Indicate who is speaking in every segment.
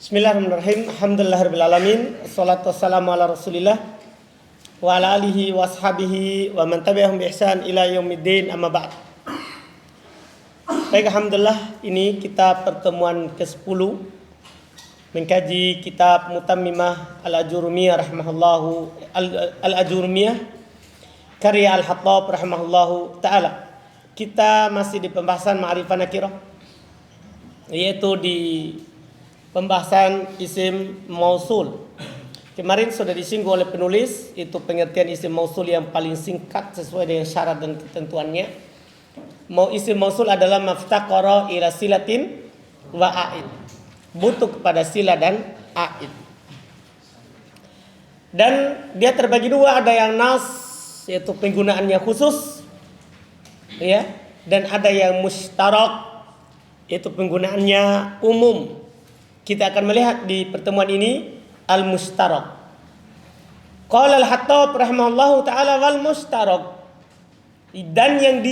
Speaker 1: Bismillahirrahmanirrahim. Alhamdulillahirabbil alamin. Wassalatu wassalamu ala Rasulillah wa ala alihi wa ashabihi wa man tabi'ahum bi ihsan ila yaumiddin, amma ba'd. Baik, alhamdulillah, ini kita pertemuan ke-10 mengkaji kitab Mutammimah Al-Ajurumiyah rahimahullahu Al-Ajurumiyah karya Al-Hattab rahimahullahu taala. Kita masih di pembahasan ma'rifah nakirah, yaitu di pembahasan isim mausul. Kemarin sudah disinggung oleh penulis, itu pengertian isim mausul yang paling singkat sesuai dengan syarat dan ketentuannya. Isim mausul adalah maftaqara ila silatin wa a'id, butuh kepada sila dan a'id. Dan dia terbagi dua, ada yang nas, yaitu penggunaannya khusus, ya, dan ada yang mustarak, yaitu penggunaannya umum. Kita akan melihat di pertemuan ini al-mustarak. Qala al-Hattab rahimahullahu taala wal mustarak, dan yang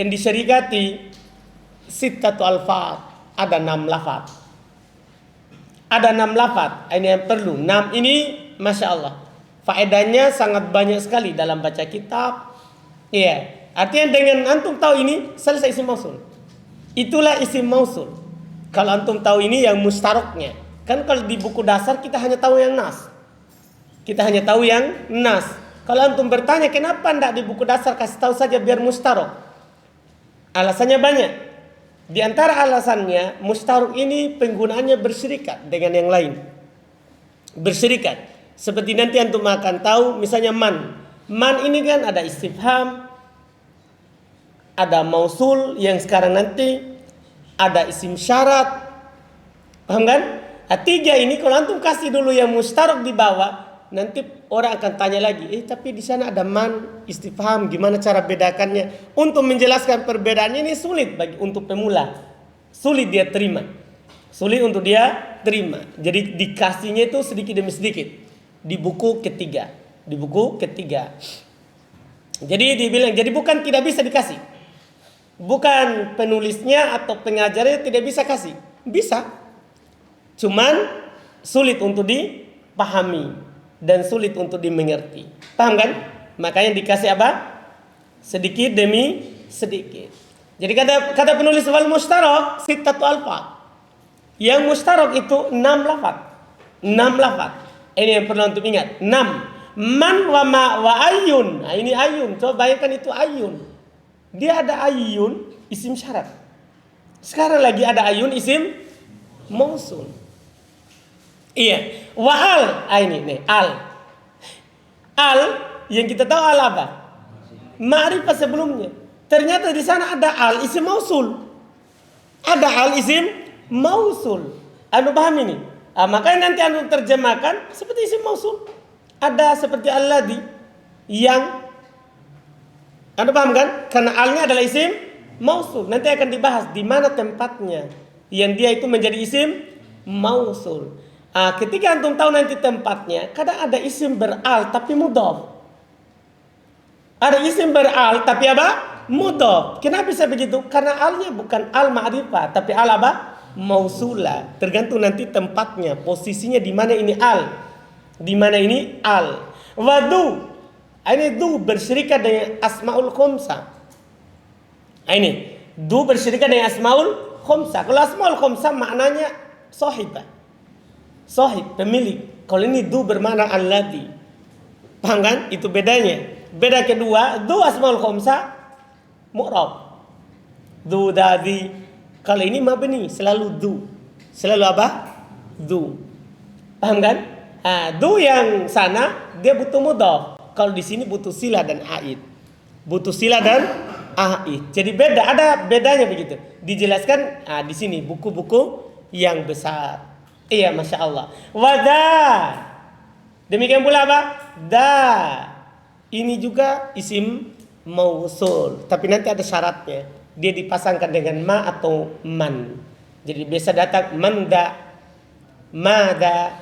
Speaker 1: diserikati sittatu alfaz, ada 6 lafaz. Ada 6 lafaz, ini yang perlu. 6 ini Masya Allah, faedahnya sangat banyak sekali dalam baca kitab. Iya. Artinya dengan antum tahu ini, selesai isim mausul. Itulah isim mausul. Kalau antum tahu ini yang mustaroknya. Kan kalau di buku dasar kita hanya tahu yang nas. Kalau antum bertanya kenapa enggak di buku dasar kasih tahu saja biar mustarok? Alasannya banyak. Di antara alasannya, mustarok ini penggunaannya berserikat dengan yang lain. Berserikat. Seperti nanti antum akan tahu misalnya man. Man ini kan ada istifham, ada mausul yang sekarang nanti, ada isim syarat. Paham kan? Tiga ini kalau antum kasih dulu yang mustarok di bawah, nanti orang akan tanya lagi, tapi di sana ada man, istifham, gimana cara bedakannya? Untuk menjelaskan perbedaannya ini sulit untuk pemula. Sulit untuk dia terima. Jadi dikasihnya itu sedikit demi sedikit. Di buku ketiga. Jadi dibilang, jadi bukan tidak bisa dikasih. Bukan penulisnya atau pengajarnya tidak bisa kasih. Bisa. Cuman sulit untuk dipahami dan sulit untuk dimengerti. Paham kan? Makanya dikasih apa? Sedikit demi sedikit. Jadi kata penulis wal mustarak sittatu alfaz. Yang mustarak itu 6 lafaz. 6 lafaz. Ini yang perlu untuk ingat. 6. Man wa ma wa ayun. Nah, ini ayun. Coba bayangkan itu ayun. Dia ada ayun isim syarat. Sekarang lagi ada ayun isim mausul. Iya. Wa al. Ini nih al. Al yang kita tahu al apa? Ma'rifah sebelumnya. Ternyata di sana ada al isim mausul. Ada al isim mausul. Anu paham ini? Makanya nanti anu terjemahkan seperti isim mausul. Ada seperti alladhi yang Anda paham kan? Karena alnya adalah isim mausul. Nanti akan dibahas di mana tempatnya yang dia itu menjadi isim mausul. Ketika antum tahu nanti tempatnya, kadang ada isim beral tapi mudhaf. Ada isim beral tapi apa? Mudhaf. Kenapa bisa begitu? Karena alnya bukan al ma'rifah tapi al apa? Mausula. Tergantung nanti tempatnya, posisinya di mana ini al, di mana ini al. Wadu. Ini du berserikat dengan asmaul khamsah. Ini du berserikat dengan asmaul khamsah. Kalau asmaul khamsah maknanya sahibah. Sahib, pemilik. Kalau ini du bermakna alladhi. Paham kan? Itu bedanya. Beda kedua, du asmaul khamsah mu'rab. Du dadi. Kalau ini mabni, selalu du. Selalu apa? Du. Paham kan? Du yang sana dia butuh mudhaf. Kalau di sini butuh sila dan aid. Jadi beda, ada bedanya begitu. Dijelaskan di sini buku-buku yang besar. Iya, Masya Allah. Wada. Demikian pula apa? Da. Ini juga isim mausul. Tapi nanti ada syaratnya. Dia dipasangkan dengan ma atau man. Jadi biasa datang manda, mada.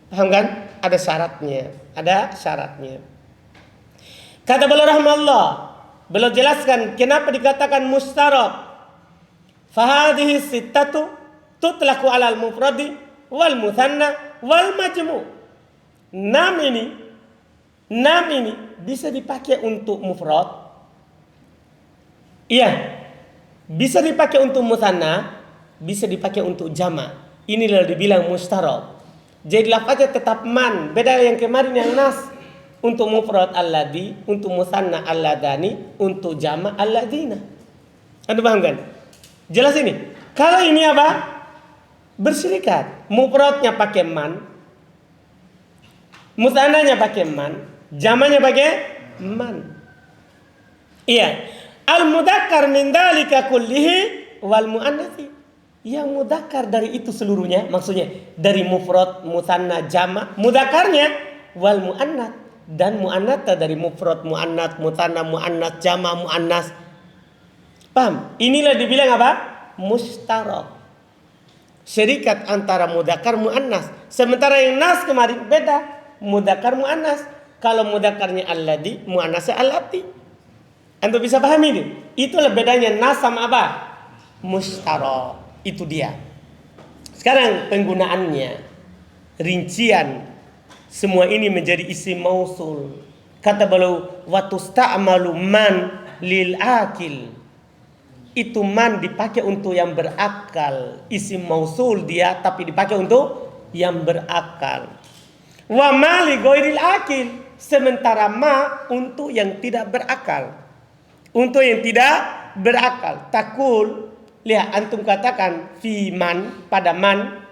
Speaker 1: Paham kan? Ada syaratnya. Kata beliau rahmatullah, beliau jelaskan kenapa dikatakan mustarak. Fahadhihi sittatu tutlaku alal mufradi wal muthanna wal majmu'. Enam ini bisa dipakai untuk mufrad. Iya. Bisa dipakai untuk muthanna, bisa dipakai untuk jama'. Inilah dibilang mustarak. Jadi lafaznya tetap man. Beda yang kemarin yang nas. Untuk mufrad alladhi, untuk mutsanna alladhani, untuk jama' alladhina. Anda paham kan? Jelas ini. Kalau ini apa? Berserikat. Mufradnya pakai man, mutsannanya pakai man, jamanya pakai man. Iya. Al-mudzakkar min dzalika kullihi wal muannats. Yang mudzakkar dari itu seluruhnya, maksudnya dari mufrad, mutsanna, jama', mudzakarnya wal muannats, dan muannats dari mufrad, muannats, mutsanna, muannats, jama', muannas. Paham? Inilah dibilang apa? Mustarak. Syarikat antara mudzakkar muannas. Sementara yang nas kemarin beda. Mudzakkar muannas. Kalau mudzakarnya alladhi, muannasnya allati. Anda bisa pahami ini? Itulah bedanya nas sama apa? Mustarak. Itu dia. Sekarang penggunaannya, rincian semua ini menjadi isim mausul. Kata beliau, wa tusta'malu man lil akil. Itu man dipakai untuk yang berakal. Isim mausul dia, tapi dipakai untuk yang berakal. Wa ma li ghairil akil. Sementara ma untuk yang tidak berakal. Untuk yang tidak berakal. Takul. Lihat, antum katakan fi man, pada man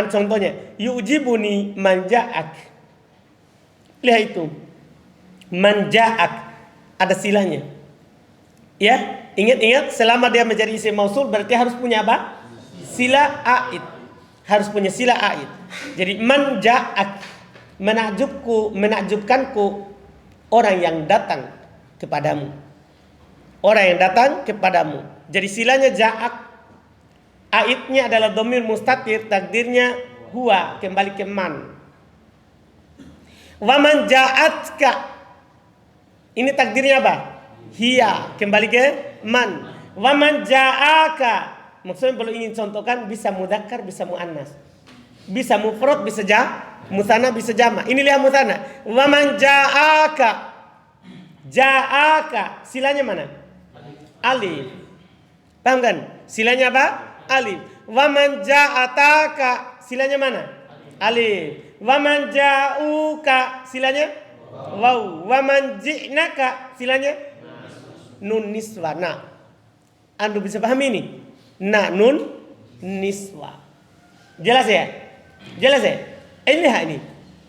Speaker 1: contohnya yujibuni manja'ak. Lihat itu, manja'ak ada silanya. Ya, ingat selama dia menjadi isim mausul berarti harus punya apa? Sila aid. Harus punya sila aid. Jadi manja'ak, menakjubkanku orang yang datang kepadamu. Orang yang datang kepadamu. Jadi silanya ja'ak. Aidnya adalah dhamir mustatir, takdirnya huwa, kembali ke man. Wa man ja'atka. Ini takdirnya apa? Hiya, kembali ke man. Wa man ja'aka. Maksudnya kalau ingin contohkan bisa mudzakkar, bisa muannas. Bisa mufrad, bisa mutsanna, bisa jama'. Ini lihat mutsanna. Wa man ja'aka. Ja'aka, silanya mana? Alif. Paham kan? Silanya apa? Alif. Wa man ja'ataka, silanya mana? Alif. Wa man ja'uka, silanya waw. Wa man ji'naka, silanya nun niswa. Nah, Anda bisa pahami ini? Nah, nun niswa. Jelas ya? Jelas ya? Ini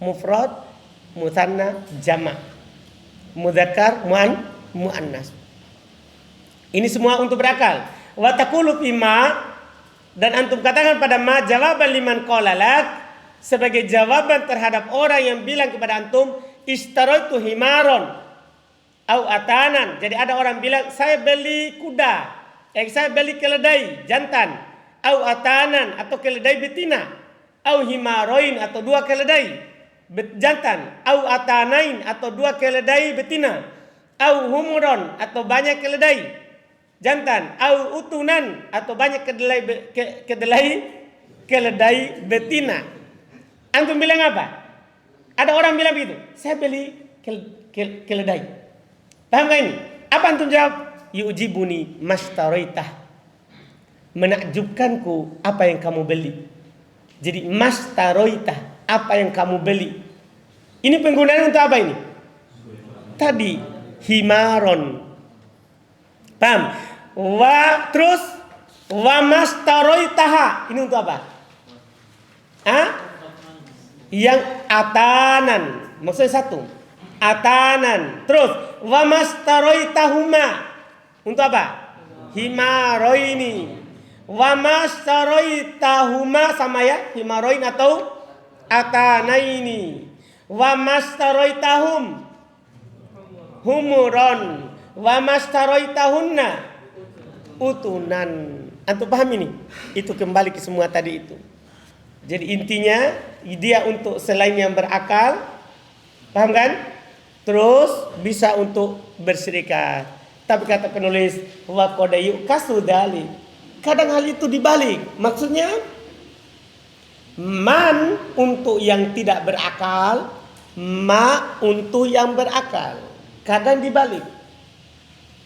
Speaker 1: mufrad, mutsanna, jama', mudzakkar, muannas. Ini semua untuk berakal. Wa taqulu fima, dan antum katakan pada ma jawaban liman qala lak, sebagai jawaban terhadap orang yang bilang kepada antum istaraitu himaron au atanan. Jadi ada orang bilang saya beli kuda, saya beli keledai jantan, au atanan atau keledai betina, au himaroin atau dua keledai jantan, au atanain atau dua keledai betina, au humuron atau banyak keledai jantan, au utunan atau banyak keledai betina. Antum bilang apa? Ada orang bilang begitu, saya beli keledai. Paham gak ini? Apa antum jawab? Yujibuni mashtaraitah. Menakjubkanku apa yang kamu beli. Jadi mashtaraitah, apa yang kamu beli. Ini penggunaan untuk apa ini? Tadi himaron. Paham? Terus wa mashtaraitaha. Ini untuk apa? Yang atanan. Maksudnya satu. Atanan. Terus wa mashtaraitahuma. Untuk apa? Himaroini. Wa mashtaraitahuma sama ya? Himaroin atau atanaini. Wa mashtaraitahum humuron. Wa mashtaraitahunna utunan. Antum paham ini? Itu kembali ke semua tadi itu. Jadi intinya dia untuk selain yang berakal, paham kan? Terus bisa untuk berserikat. Tapi kata penulis wa qad yuqasu dzalik. kadang hal itu dibalik. Maksudnya man untuk yang tidak berakal, ma untuk yang berakal. Kadang dibalik.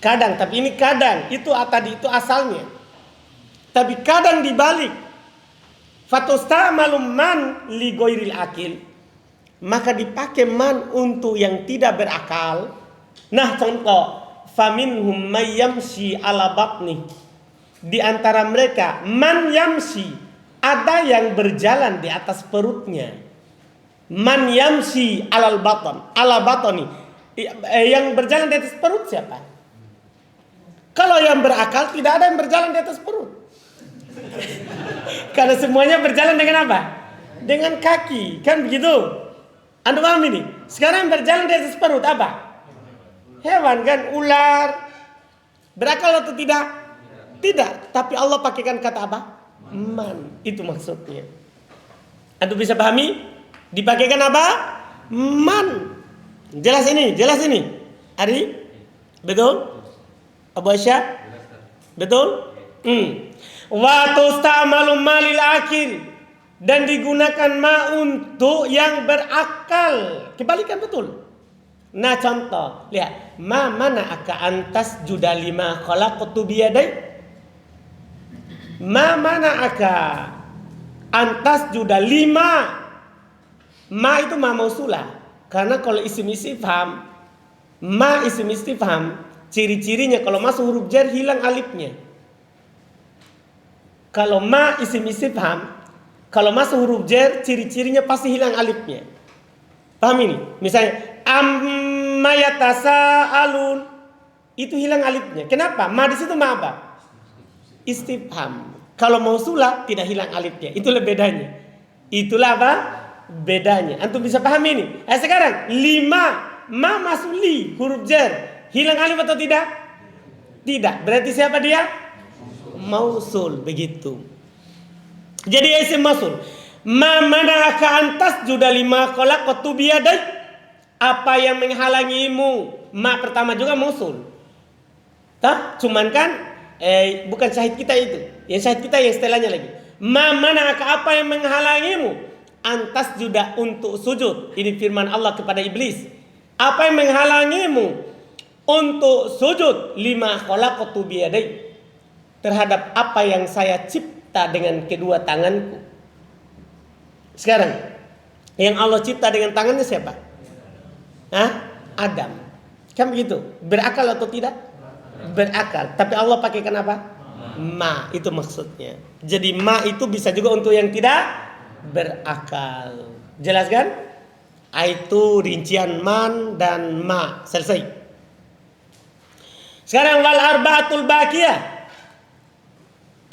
Speaker 1: Kadang, tapi ini kadang. Itu tadi itu asalnya. Tapi kadang dibalik. Fatusta'malu man li ghairil akil. Maka dipakai man untuk yang tidak berakal. Nah, contoh, faminhum may yamshi ala batni. Di antara mereka man yamshi, ada yang berjalan di atas perutnya. Man yamshi alal baton, ala batoni. Yang berjalan di atas perut siapa? Kalau yang berakal tidak ada yang berjalan di atas perut. Karena semuanya berjalan dengan apa? Dengan kaki, kan begitu? Anda paham ini? Sekarang berjalan di atas perut apa? Hewan kan, ular. Berakal atau tidak? Tidak. Tapi Allah pakaikan kata apa? Man. Itu maksudnya. Anda bisa pahami? Dipakaikan apa? Man. Jelas ini, jelas ini. Ari? Betul? Abu Aisyah? Betul? Wa tusta'malu malil akil. Dan digunakan ma untuk yang berakal. Kebalikan betul. Nah contoh, lihat, ma mana aka antas juda lima khalaqtu biyadai? Ma mana aka antas juda lima? Ma itu ma mausulah. Karena kalau isim istifham, ma isim istifham, ciri-cirinya kalau masuk huruf jar hilang alifnya. Kalau ma isim istifham, kalau masuk huruf jar ciri-cirinya pasti hilang alifnya. Paham ini? Misalnya amma yatasaalun, itu hilang alifnya. Kenapa? Ma di situ ma apa? Istifham. Kalau mausulah tidak hilang alifnya. Itulah bedanya. Itulah apa? Bedanya. Antum bisa paham ini? Sekarang lima ma masuk li huruf jar, hilang alif atau tidak? Tidak. Berarti siapa dia? Mausul, begitu. Jadi isim mausul. Ma mana'aka antas juda lima khalaqtu biyadai? Apa yang menghalangimu? Ma pertama juga mausul. Tah, cuman kan bukan syahid kita itu. Yang syahid kita yang setelahnya lagi. Ma mana'aka, apa yang menghalangimu? Antas juda untuk sujud. Ini firman Allah kepada iblis. Apa yang menghalangimu untuk sujud? Lima khalaqtu biyadai, terhadap apa yang saya cipta dengan kedua tanganku. Sekarang yang Allah cipta dengan tangannya siapa? Adam. Kan begitu? Berakal atau tidak? Berakal. Tapi Allah pakaikan apa? Ma. Itu maksudnya. Jadi ma itu bisa juga untuk yang tidak berakal. Jelas kan? Itu rincian man dan ma. Selesai. Sekarang wal arba'atul baqiyah.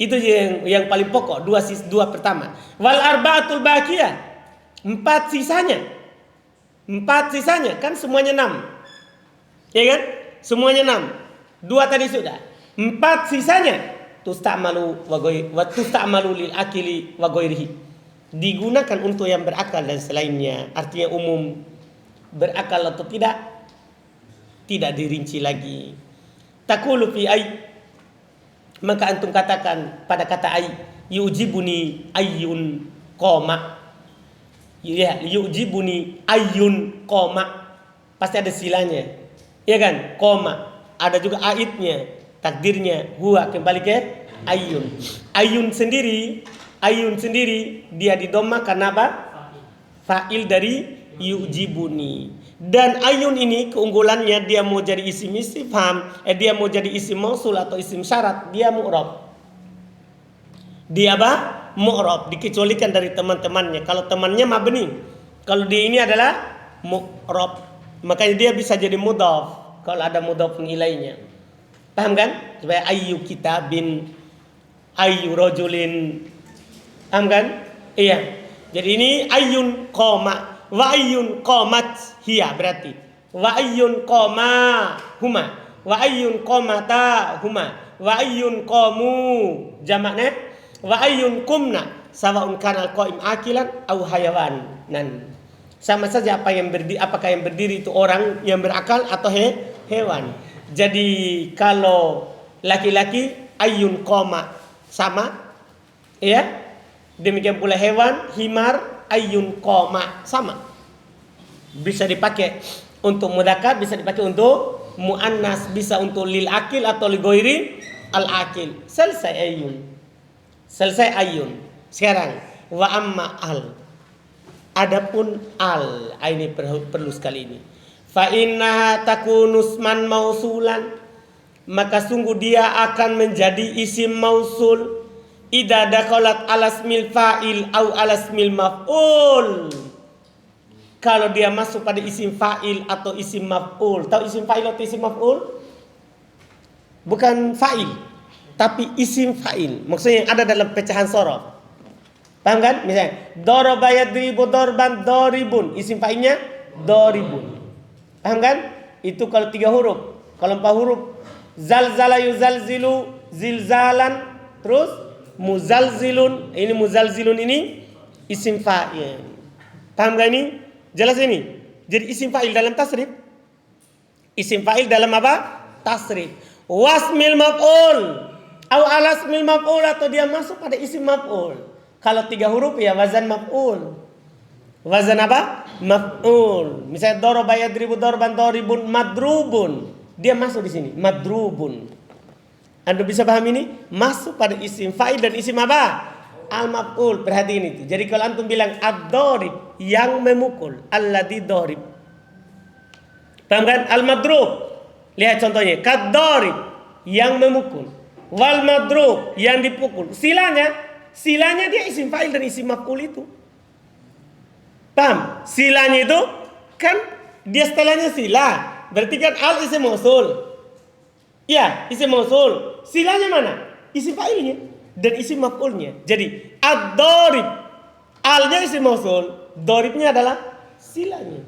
Speaker 1: Itu yang paling pokok. Dua pertama. Wal arba'atul baqiyah. 4 sisanya. 4 sisanya. Kan semuanya 6. Ya kan? Semuanya 6. 2 tadi sudah. 4 sisanya. Tusta'malu wa tusta'malu lil akili wa ghairihi. Digunakan untuk yang berakal dan selainnya. Artinya umum. Berakal atau tidak? Tidak dirinci lagi. Taqulu fi ay. Maka antum katakan pada kata ay, yujibuni ayyun qoma. Ya, yujibuni ayyun qoma. Pasti ada silanya. Ya kan? Qoma. Ada juga aidnya, takdirnya huwa, kembali ke ayyun. Ayyun sendiri dia didomma karena apa? Fa'il dari yujibuni. Dan ayun ini keunggulannya, dia mau jadi isim istifham, dia mau jadi isim mausul atau isim syarat, dia mu'rab. Dia apa? Mu'rab, dikecualikan dari teman-temannya. Kalau temannya mabni, kalau dia ini adalah mu'rab, makanya dia bisa jadi mudhaf kalau ada mudhafun ilainya. Paham kan? Supaya ayyu kitabin, ayyu rajulin. Paham kan? Iya. Jadi ini ayyun qoma. Wa ayyun qamat hiya, berarti wa ayyun qama huma, wa ayyun qamata huma, wa ayyun qamu jamaknya, wa ayyun qumna sawaun kana qaim akilan au hayawan. Sama saja apakah yang berdiri itu orang yang berakal atau hewan. Jadi kalau laki-laki ayyun qama, sama. Ya. Demikian pula hewan, himar, ayun, koma, sama. Bisa dipakai untuk mudzakkar, bisa dipakai untuk muannas, bisa untuk lil akil atau li ghairi al akil. Selesai ayun. Selesai ayun. Sekarang wa amma al. Adapun al, ini perlu sekali ini. Fa innaha takunusman mausulan, maka sungguh dia akan menjadi isim mausul idza dakhalat alasmil fa'il au alasmil maf'ul. Kalau dia masuk pada isim fa'il atau isim maf'ul. Tahu isim fa'il atau isim maf'ul? Bukan fa'il, tapi isim fa'il. Maksudnya yang ada dalam pecahan sorof. Paham kan? Misalnya daraba yadribu darban daribun, isim fa'ilnya daribun. Paham kan? Itu kalau 3 huruf. Kalau 4 huruf, zalzala yuzalzilu zilzalan, terus muzalzilun. Ini muzalzilun ini isim fa'il. Paham gak ini? Jelas ini? Jadi isim fa'il dalam tasrif. Isim fa'il dalam apa? Tasrif. Wasmil maf'ul au alasmil maf'ul, atau dia masuk pada isim maf'ul. Kalau 3 huruf ya wazan maf'ul. Wazan apa? Maf'ul. Misalnya daraba yadribu darban daribun madrubun. Dia masuk di sini, madrubun. Anda bisa paham ini? Masuk pada isim fa'il dan isim apa? Al-maf'ul. Perhatiin itu. Jadi kalau antum bilang ad-darib, yang memukul, alladzi darib. Paham kan? Al-madrub. Lihat contohnya, kad-darib, yang memukul. Wal madrub, yang dipukul. Silanya dia isim fa'il dan isim maf'ul itu. Paham? Silanya itu kan dia setelahnya sila. Berarti kan al isim mausul. Ya, isim mausul. Silanya mana? Isim fa'ilnya dan isim maf'ulnya. Jadi ad-darib, alnya isim mausul, daribnya adalah silanya.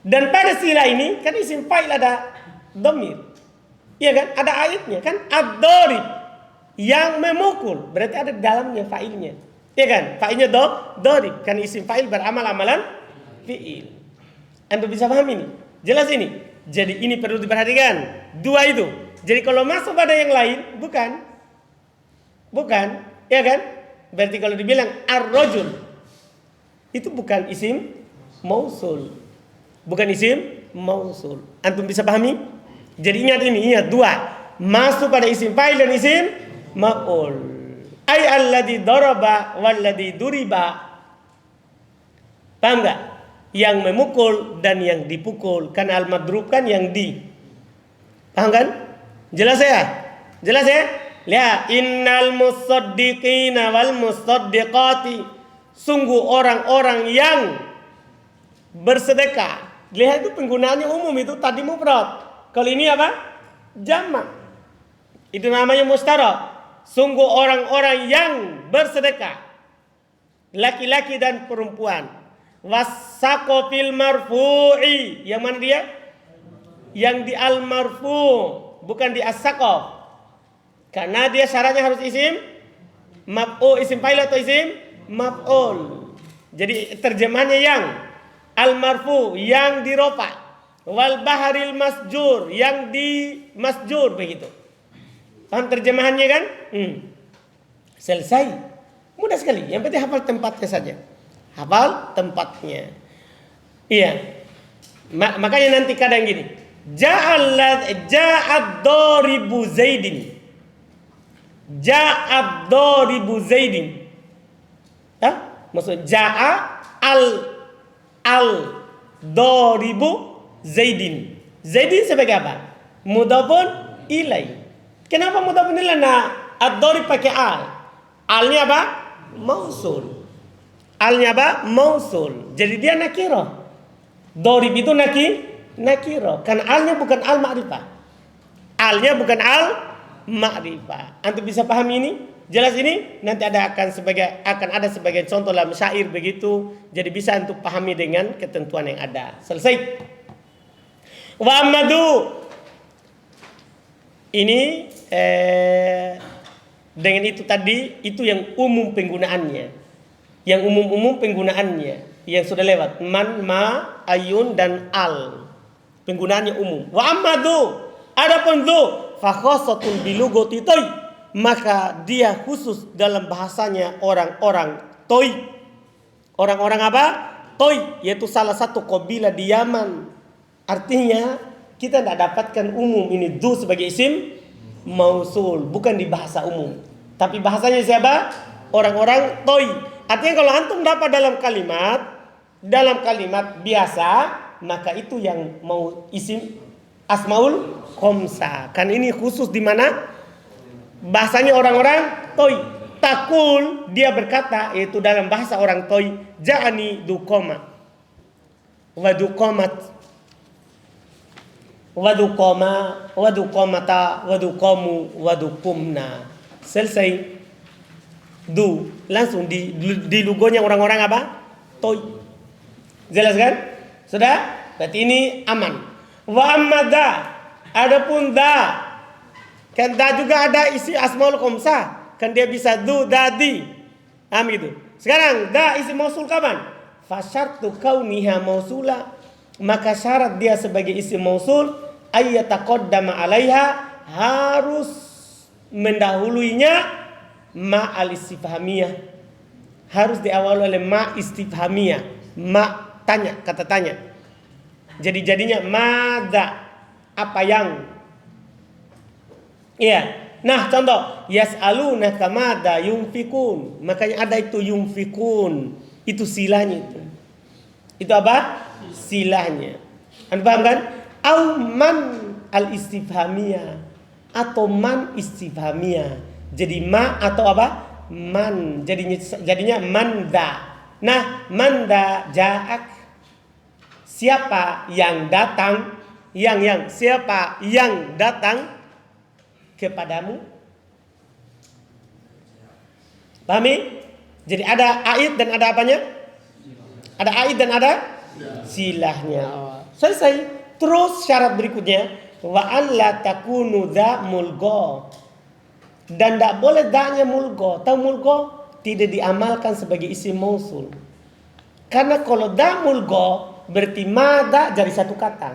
Speaker 1: Dan pada sila ini kan isim fa'il ada dhamir. Iya kan? Ada ayatnya kan? Ad-darib, yang memukul, berarti ada di dalamnya fa'ilnya. Iya kan? Fa'ilnya darib, kan isim fa'il beramal amalan fi'il. Anda bisa paham ini? Jelas ini? Jadi ini perlu diperhatikan. 2 itu. Jadi kalau masuk pada yang lain, bukan. Iya kan? Berarti kalau dibilang ar-rajul, itu bukan isim mausul. Bukan isim mausul. Antum bisa pahami? Jadi ingat ini, ingat 2. Masuk pada isim fa'il dan isim maf'ul. Ay alladzi daraba walladzi duriba. Paham enggak? Yang memukul dan yang dipukul. Kan al-madrub kan yang di. Paham kan? Jelas ya? Jelas ya? Lihat, innal musaddiqina wal musaddiqati. Sungguh orang-orang yang bersedekah. Lihat itu penggunaannya umum, itu tadi mufrad. Kalau ini apa? Jamak. Itu namanya mustarak. Sungguh orang-orang yang bersedekah, laki-laki dan perempuan. Wasaqo fil marfu'i. Yang mana dia? Yang di al-marfu', bukan di as-saqo. Karena dia syaratnya harus isim maf'ul, isim fa'il atau isim maf'ul. Jadi terjemahannya yang al-marfu, yang dirofa. Wal baharil masjur, yang di masjur, begitu. Paham terjemahannya kan? Selesai. Mudah sekali. Yang penting hafal tempatnya saja. Hafal tempatnya. Iya. Makanya nanti kadang gini. Ja'ad daribu Zaidin. Ja'ad daribu Zaidin. Hah? Maksud ja'a al daribu Zaidin. Zaidin sebagai apa? Mudhafun ilai. Kenapa mudhafun ilai? Nah, ad-darib pakai al. Alnya apa? Mausul. Alnya apa? Mausul. Jadi dia nakirah. Darib itu nakirah. Karena alnya bukan al ma'rifah. Alnya bukan al ma'rifah. Antum bisa paham ini? Jelas ini? Nanti akan ada sebagai contoh dalam syair begitu. Jadi bisa untuk pahami dengan ketentuan yang ada. Selesai. Wa amadu. Ini dengan itu tadi, itu yang umum penggunaannya. Yang umum-umum penggunaannya yang sudah lewat. Man, ma, ayun dan al. Penggunaannya umum. Wa amadu. Adapun dzu fa khassatun bilugati toy. maka dia khusus dalam bahasanya orang-orang Toi. Orang-orang apa? Toi, yaitu salah satu kabilah di Yaman. Artinya kita tidak dapatkan umum ini du sebagai isim mausul, bukan di bahasa umum. Tapi bahasanya siapa? Orang-orang Toi. Artinya kalau antum dapat dalam kalimat biasa, maka itu yang mau isim asmaul khamsah. Kan ini khusus di mana? Bahasanya orang-orang Toi. Takul, dia berkata, yaitu dalam bahasa orang Toi, ja'ani dukoma wa dukomat wa dukomata wa dukomu wa dukumna. Selesai. Langsung di logonya orang-orang apa? Toi. Jelas kan? Sudah? Berarti ini aman. Wa amma da, adapun da, kan da juga ada isi asmaul khamsah. Kan dia bisa du, dadi. Gitu. Sekarang da isi mausul kapan? Fasyartu kauniha mausula. Maka syarat dia sebagai isi mausul ayyataqaddama alaiha, harus mendahuluinya ma al-istifhamiyah. Harus diawali oleh ma istifhamiyah. Ma tanya, kata tanya. Jadi jadinya mada, apa yang? Iya. Nah, contoh yas'alunaka mada yunfikun. Makanya ada itu yunfikun. Itu silanya itu. Itu apa? Silanya. Anda paham kan? Au man al-istifhamiyah, atau man istifhamiyah. Jadi ma atau apa? Man. Jadinya manda. Nah, manda ja'ak. Siapa yang datang? Siapa yang datang kepadamu? Pahami? Jadi ada aid dan ada apanya? Ada aid dan ada silahnya. Selesai. Terus syarat berikutnya, wa an la takunu dha mulgha. Dan tidak boleh da-nya mulgha. Tahu mulgha? Tidak diamalkan sebagai isim mausul. Karena kalau da mulgha berarti ma da jadi satu kata.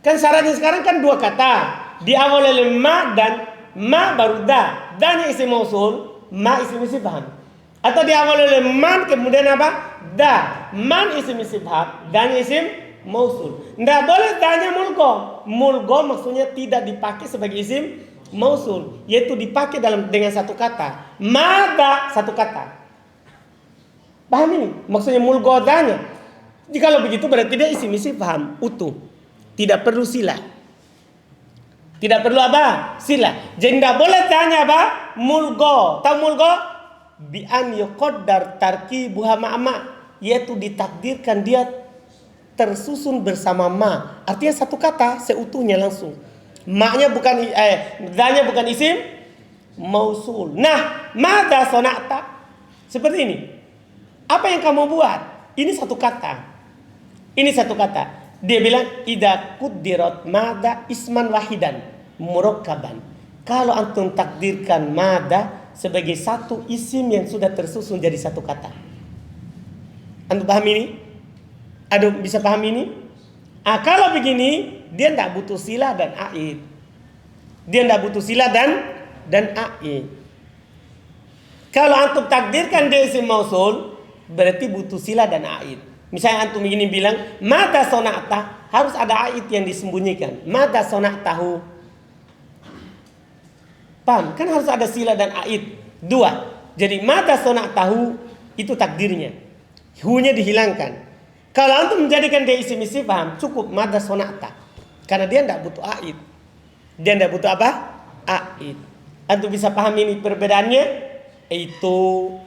Speaker 1: Kan syaratnya sekarang kan dua kata. Diawali oleh ma dan ma baru da. Da-nya isim mausul, ma isim istifham. Atau diawali oleh man kemudian apa? Da. Man isim istifham, da-nya isim mausul. Tidak boleh da-nya mulgha. Mulgha maksudnya tidak dipakai sebagai isim mausul, yaitu dipakai dengan satu kata. Ma da satu kata. Paham ini? Maksudnya mulgha da-nya. Jika begitu berarti dia isim istifham utuh. Tidak perlu silah. Tidak perlu apa? Sila. Jadi tidak boleh tanya apa? Mulgha. Tahu mulgha? Bi an yuqaddar tarkibuha ma'ma, yaitu ditakdirkan dia tersusun bersama ma. Artinya satu kata seutuhnya langsung. Ma-nya bukan da-nya bukan isim mausul. Nah, madza sana'ta? Seperti ini. Apa yang kamu buat? Ini satu kata. Dia bilang idza quddirat mada isman wahidan murakkaban. Kalau antum takdirkan mada sebagai satu isim yang sudah tersusun jadi satu kata. Antum paham ini? Aduh, bisa paham ini? Kalau begini dia tidak butuh sila dan aid. Dan aid. Kalau antum takdirkan dia isim mausul, berarti butuh sila dan aid. Misalnya antum begini bilang mada sona'ta, harus ada aid yang disembunyikan. Mada sona'tahu. Paham? Kan harus ada sila dan aid. Dua. Jadi mada sona'tahu itu takdirnya. Hu-nya dihilangkan. Kalau antum menjadikan dia isim istifham, cukup mada sona'ta. Karena dia tidak butuh aid. Dia tidak butuh apa? Aid. Antum bisa paham ini perbedaannya? Itu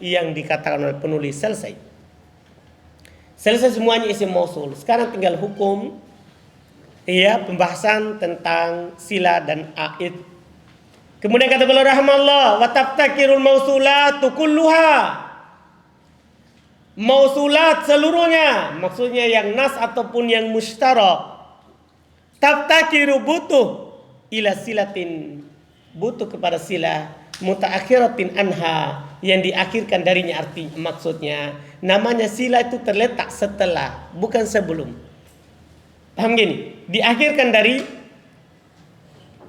Speaker 1: yang dikatakan oleh penulis. Selesai semuanya isim mausul. Sekarang tinggal hukum, pembahasan tentang sila dan aid. Kemudian kata beliau rahmallah, wa taftakirul mausulatu kulluha. Mausulat seluruhnya, maksudnya yang nas ataupun yang mustarak. Taftakiru butuh ila silatin, butuh kepada sila mutaakhiratin anha, yang diakhirkan darinya. Arti maksudnya namanya sila itu terletak setelah, bukan sebelum. Paham gini? Diakhirkan dari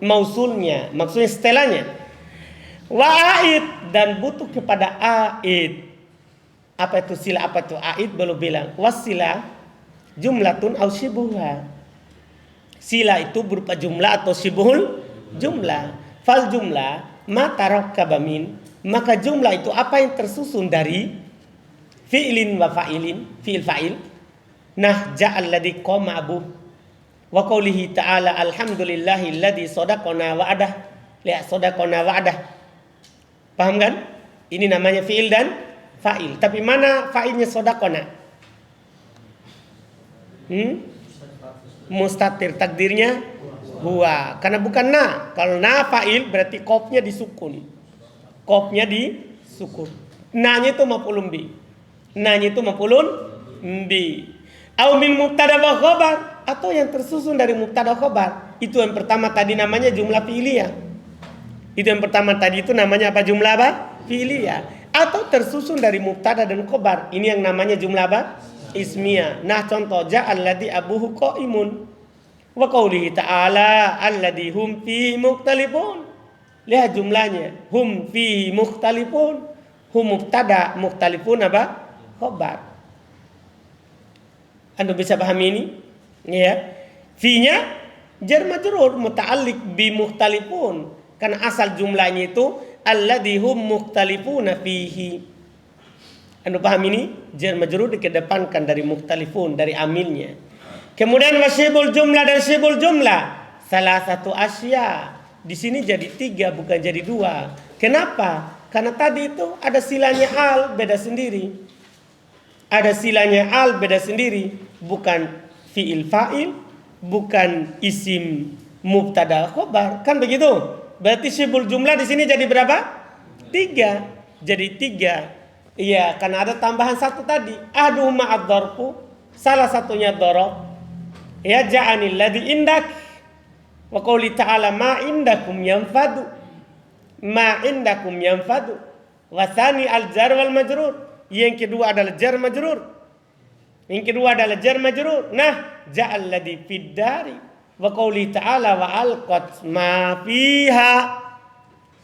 Speaker 1: mausulnya, maksudnya setelahnya. Wa aid, dan butuh kepada aid. Apa itu sila, apa itu aid? Belum bilang. Wasila jumlatun au syibuha. Sila itu berupa jumlah atau syibhul jumlah. Fal jumlah ma tarakkaba min, maka jumlah itu apa yang tersusun dari fi'lin wa fa'ilin, fi'il fa'il. Nah, ja'al ladzi qama abu wa qoulihi ta'ala alhamdulillahilladzi sadaqana wa'adah. Lihat, sadaqana wa'adah. Paham kan? Ini namanya fi'il dan fa'il. Tapi mana fa'ilnya sadaqana? Mustatir, takdirnya huwa. Karena bukan na. Kalau na fa'il berarti qafnya disukun. Qafnya disukun. Na-nya itu maf'ulun bi. Na-nya itu maf'ulun bi. Au min mubtada wa khabar, atau yang tersusun dari mubtada khabar. Itu yang pertama tadi namanya jumlah fi'liyah. Itu yang pertama tadi itu namanya apa? Jumlah apa? Fi'liyah. Atau tersusun dari mubtada dan khabar. Ini yang namanya jumlah apa? Ismiyah. Nah, contoh ja'al ladzi abuhu qaimun wa qoulihi ta'ala alladzi hum fihi mukhtalifun. Lihat jumlahnya. Hum fihi mukhtalifun. Hum mubtada, mukhtalifun apa? Khabar. Anda bisa pahami ini? Ya. Fi-nya jar majrur muta'alliq bi mukhtalifun. Karena asal jumlahnya itu alladzi hum mukhtalifuna fihi. Anda paham ini? Jar majrur dikedepankan dari mukhtalifun, dari amilnya. Kemudian wasyibul jumlah dan syibul jumlah. Salah satu asya. Di sini jadi 3 bukan jadi 2. Kenapa? Karena tadi itu ada silanya al beda sendiri. Ada silanya al beda sendiri. Bukan fi'il fa'il, bukan isim mubtada khobar. Kan begitu? Berarti syibul jumlah di sini jadi berapa? 3. Jadi 3. Iya, karena ada tambahan 1 tadi. Ahaduhuma ad-dzarfu, salah satunya dzaraf. Ya ja'anil ladzi indak. Wa qouli ta'ala ma indakum yanfadu. Ma indakum yanfadu. Wa tsani al-jar wal majrur. Yang kedua adalah jar majrur. Yang kedua adalah jar majrur. Nah, ja'al ladzi fid dari. Wa qouli ta'ala wa alqat ma fiha.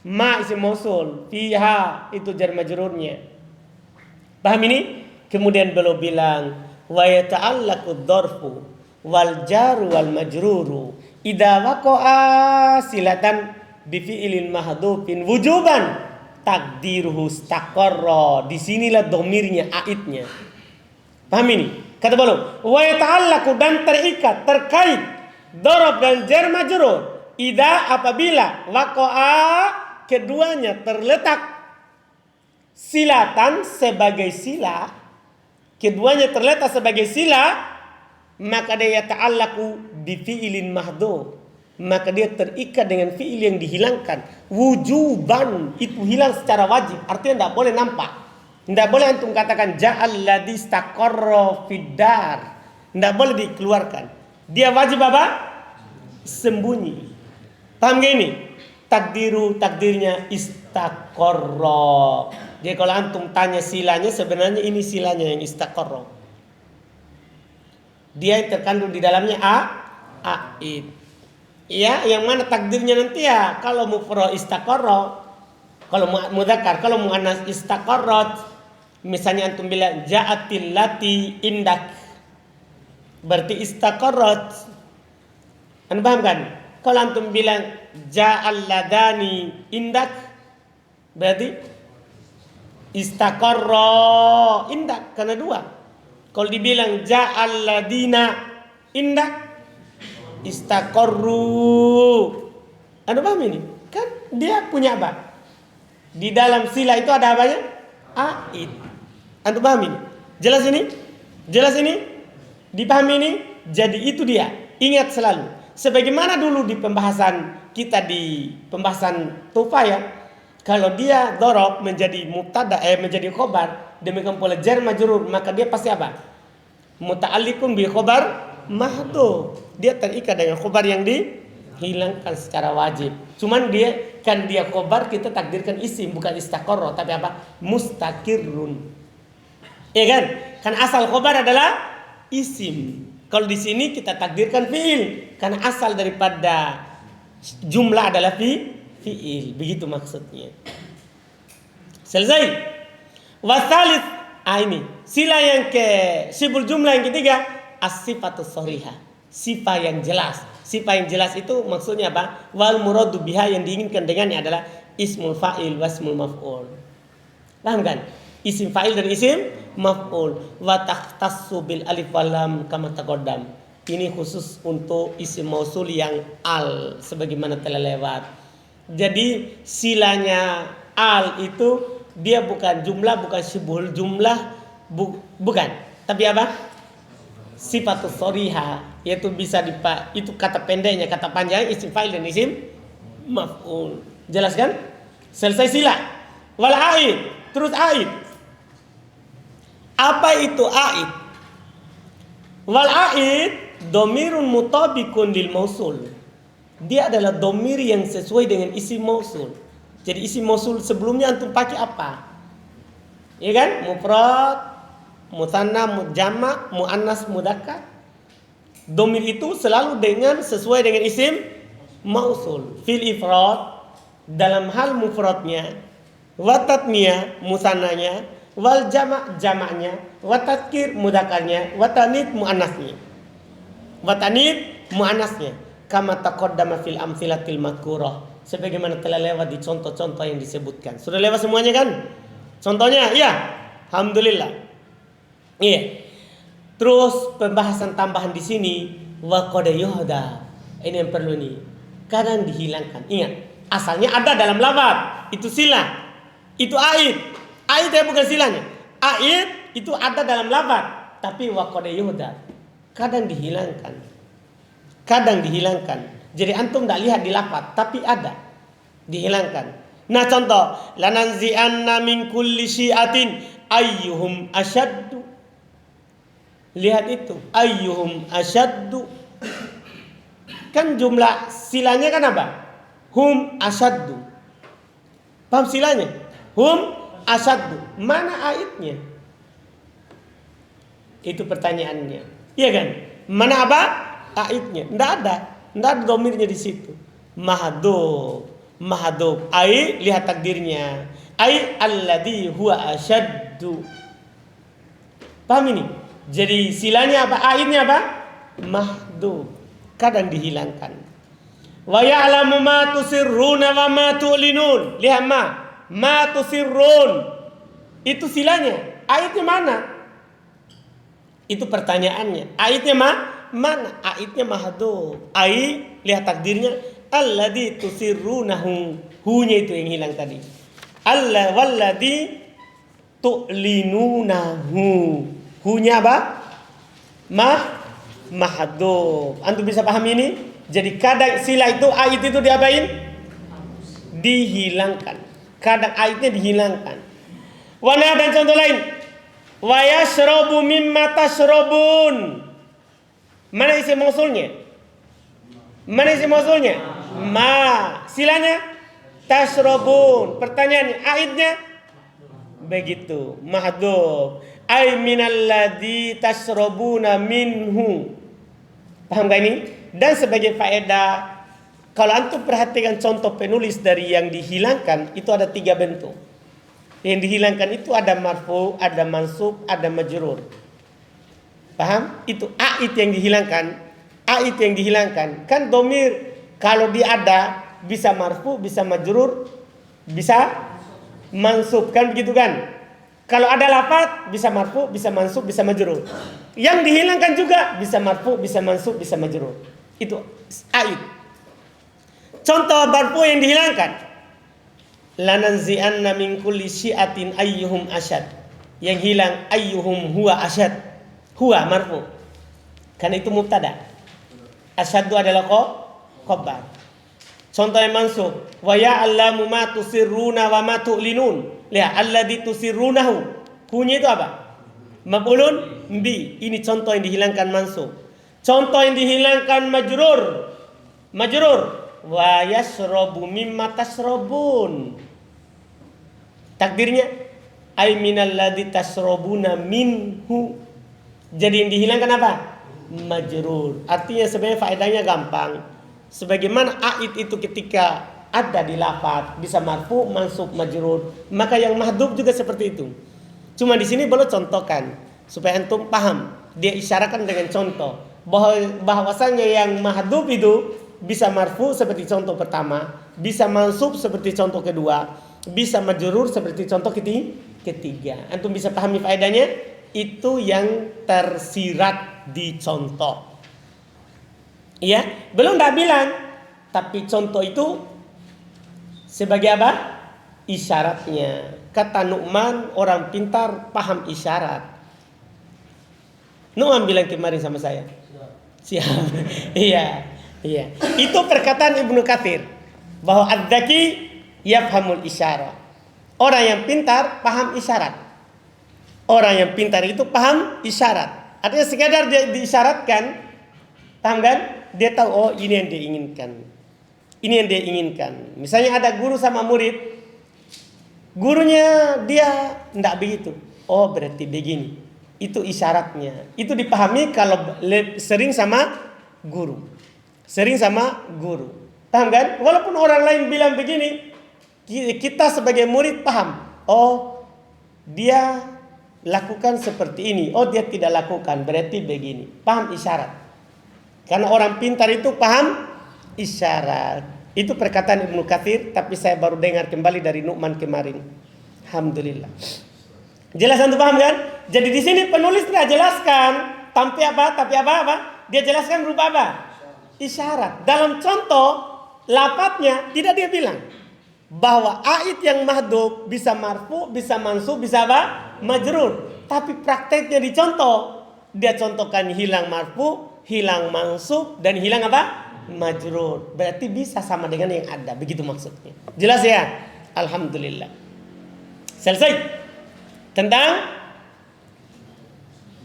Speaker 1: Ma isim mausul, fiha itu jar majrurnya. Paham ini? Kemudian beliau bilang wa yata'allaqu dzarfu wal jaru wal majruru idza waqa'a silatan bi fi'lin mahdhufin wujuban takdiruhu istaqarra. Disinilah domirnya, aidnya. Paham ini? Kata beliau wa yata'allaqu, dan terikat, terkait dzaraf dan jar majrur idza, apabila waqa'a keduanya terletak silatan sebagai sila, keduanya terletak sebagai sila, maka dia ta'allaqu bi fi'ilin mahdhuf, maka dia terikat dengan fi'il yang dihilangkan. Wujuban, itu hilang secara wajib, artinya tidak boleh nampak. Tidak boleh antum katakan ja'al ladzi istaqarra fid dar, tidak boleh dikeluarkan. Dia wajib apa? Sembunyi. Paham gak ini? Takdirnya istaqarra. Jadi kalau antum tanya silanya, sebenarnya ini silanya yang istaqarra. Dia yang terkandung di dalamnya aid. Ya, yang mana takdirnya nanti ya? Kalau mufrad istaqarra, kalau mudzakkar, kalau muannas istaqarrat. Misalnya antum bilang ja'atil lati indak, berarti istaqarrat. Anda paham kan? Kalau antum bilang ja'al ladani indak, berarti istaqarra indak, karena 2. Kalau dibilang ja'al ladina indak, istaqarru. Anda paham ini? Kan dia punya apa? Di dalam sila itu ada apanya? Aid. Anda paham ini? Jelas ini? Jelas ini? Dipahami ini? Jadi itu dia. Ingat selalu. Sebagaimana dulu di pembahasan kita di pembahasan Tufa ya. Kalau dia dzaraf menjadi mubtada menjadi khobar, demikian pula jar majrur, maka dia pasti apa? Muta'alliqun bi khobar mahdhuf. Dia terikat dengan khobar yang dihilangkan secara wajib. Cuman dia khobar kita takdirkan isim, bukan istaqarra, tapi apa? Mustaqirrun. Ya kan? Kan asal khobar adalah isim. Kalau di sini kita takdirkan fi'il, karena asal daripada jumlah adalah fi'il. Begitu maksudnya. Selesai. Wasalis, ini sila yang ke sibul jumlah yang ketiga, as-sifatus shorihah, sifat yang jelas. Sifat yang jelas itu maksudnya apa? Wal muradu biha, yang diinginkan dengannya adalah ismul fa'il wasmul maf'ul. Paham kan? Isim fa'il dan isim maf'ul. Wa takhtassu bil alif wal lam kama taqaddam. Ini khusus untuk isim mausul yang al sebagaimana telah lewat. Jadi silanya al itu dia bukan jumlah, bukan syibhul jumlah, bukan. Tapi apa? Sifatus shorihah, yaitu bisa itu kata pendeknya, kata panjang isim fa'il dan isim maf'ul. Jelas kan? Selesai sila. Wal aid, terus aid. Apa itu aid? Wal aid domirun mutabikun lil mausul. Dia adalah domir yang sesuai dengan isim mausul. Jadi isim mausul sebelumnya antum pakai apa? Ya kan? Mufrad, musanna, jamak, muannas, mudzakkar. Domir itu selalu sesuai dengan isim mausul. Fil ifrad, dalam hal mufradnya, wa tatniyah, musannanya, wal jamak, jamaknya, wa tadhkir, mudzakarnya, wa tanits, muannasnya. Wa tanits, muannasnya. Kama taqaddama fil amtsilatil madhkurah, sebagaimana telah lewat di contoh-contoh yang disebutkan. Sudah lewat semuanya kan? Contohnya, iya. Alhamdulillah. Iya. Terus pembahasan tambahan di sini, wa qad yuhda. Ini yang perlu nih. Kadang dihilangkan. Ingat, asalnya ada dalam lafaz. Itu sila. Itu aid. Aid ya bukan silanya. Aid itu ada dalam lafaz, tapi wa qad yuhda. Kadang dihilangkan. Kadang dihilangkan. Jadi antum tidak lihat di lafaz, tapi ada. Dihilangkan. Nah contoh, lananzi'anna min kulli syi'atin ayyuhum asyaddu. Lihat itu, ayyuhum asyaddu. Kan jumlah silanya kan apa? Hum asyaddu. Paham silanya? Hum asyaddu. Mana aidnya? Itu pertanyaannya. Iya kan? Mana apa? Aidnya. Tidak ada. Tidak ada domirnya di situ. Mahdhuf. Mahdhuf. Ai, lihat takdirnya. Ai alladhi huwa asyaddu. Paham ini? Jadi silanya apa? Aidnya apa? Mahdhuf. Kadang dihilangkan. Wa ya'lamu ma tusirruna wa ma tu'linun. Lihat ma tusirrun. Itu silanya. Aidnya mana? Itu pertanyaannya. Aidnya mana? Aidnya mahdhuf. Ai, lihat takdirnya, alladzi tusirrunahu. Hu-nya itu yang hilang tadi. Allah walladzi tu'linunahu. Hu-nya apa? Mahdhuf. Antum bisa paham ini? Jadi kadang sila itu, aid itu diapain? Dihilangkan. Kadang aidnya dihilangkan. Wana dan contoh lain. Wa yashrabu mimma tashrabun. Mana isim mausulnya? Mana isim mausulnya? Ma. Silanya tashrabun. Pertanyaannya, aidnya begitu, mahdhuf. Ai minalladzi tashrabuna minhu. Paham gak ini? Dan sebagai faedah, kalau antum perhatikan contoh penulis dari yang dihilangkan, itu ada 3 bentuk. Yang dihilangkan itu ada marfu, ada mansub, ada majrur. Paham? Itu aid yang dihilangkan. Aid yang dihilangkan. Kan domir kalau dia ada bisa marfu, bisa majrur, bisa mansub, kan begitu kan? Kalau ada lafaz bisa marfu, bisa mansub, bisa majrur. Yang dihilangkan juga bisa marfu, bisa mansub, bisa majrur. Itu aid. Contoh marfu yang dihilangkan. Lananzi'anna min kulli syi'atin ayyuhum asyad. Yang hilang ayyuhum huwa asyad. Huwa marfu. Karena itu mubtada. Asyaddu adalah khabar. Contoh yang mansub, wa ya'lamu ma tusirruna wa ma tu'linun. Lihat, alladzi tusirrunahu. Hunya itu apa? Maf'ulun bi. Ini contoh yang dihilangkan mansub. Contoh yang dihilangkan majrur. Majrur. Wa yashrabu mimma tashrabun. Takdirnya ay minalladzi tashrabuna minhu. Jadi yang dihilangkan apa? Majrur. Artinya sebenarnya faedahnya gampang. Sebagaimana aid itu ketika ada di lafaz, bisa marfu, mansub, majrur. Maka yang mahdhuf juga seperti itu. Cuma di sini boleh contohkan supaya antum paham. Dia isyaratkan dengan contoh bahwasanya yang mahdhuf itu bisa marfu seperti contoh pertama, bisa mansub seperti contoh kedua, bisa majrur seperti contoh ketiga. Antum bisa pahami faedahnya? Itu yang tersirat di contoh. Ya, belum dah bilang, tapi contoh itu sebagai apa? Isyaratnya. Kata Nu'man, orang pintar paham isyarat. Nu'man bilang kemarin sama saya. Siap. Iya. Itu perkataan Ibnu Katsir bahwa ad-dzaki yafhamul isyarat. Orang yang pintar paham isyarat. Orang yang pintar itu paham isyarat. Artinya sekadar dia diisyaratkan, paham kan? Dia tahu, oh ini yang dia inginkan. Ini yang dia inginkan. Misalnya ada guru sama murid, gurunya dia tidak begitu. Oh berarti begini. Itu isyaratnya. Itu dipahami kalau sering sama guru. Sering sama guru. Paham kan? Walaupun orang lain bilang begini, kita sebagai murid paham. Oh dia lakukan seperti ini. Oh dia tidak lakukan. Berarti begini. Paham isyarat. Karena orang pintar itu paham isyarat. Itu perkataan Ibnu Katsir, tapi saya baru dengar kembali dari Nu'man kemarin. Alhamdulillah. Jelas antum paham kan? Jadi di sini penulis tidak jelaskan tapi apa? Dia jelaskan berupa apa? Isyarat. Dalam contoh lafadznya tidak dia bilang bahwa ait yang mahdhuf bisa marfu, bisa mansub, bisa apa? Majrur. Tapi prakteknya di contoh, dia contohkan hilang marfu, hilang mansub, dan hilang apa? Majrur. Berarti bisa sama dengan yang ada. Begitu maksudnya. Jelas ya? Alhamdulillah. Selesai tentang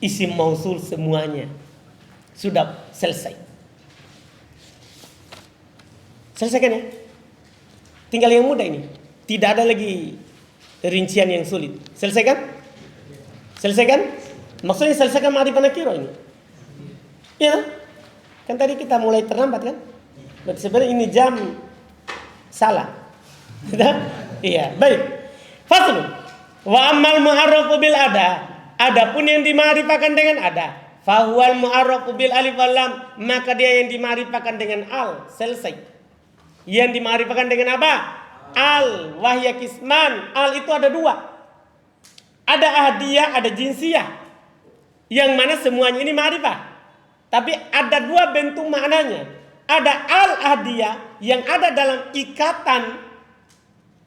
Speaker 1: isim mausul semuanya. Sudah selesai. Selesaikan ya? Tinggal yang mudah ini. Tidak ada lagi rincian yang sulit. Selesaikan? Selesaikan? Maksudnya selesaikan ma'rifah nakirah ini. Ya, kan tadi kita mulai terlambat kan? Berarti sebenarnya ini jam salah. Iya, baik. Faslun. Wa ammal mu'arrafu bil ada. Adapun yang dima'rifahkan dengan ada, fahuwal mu'arrafu bil alif wal lam, maka dia yang dima'rifahkan dengan al. Selesai. Yang dima'rifahkan dengan apa? Al wahya kisman. Al itu ada dua. Ada ahdiyah, ada jinsiyah. Yang mana semuanya ini ma'rifah. Tapi ada dua bentuk maknanya. Ada al-ahdiyah yang ada dalam ikatan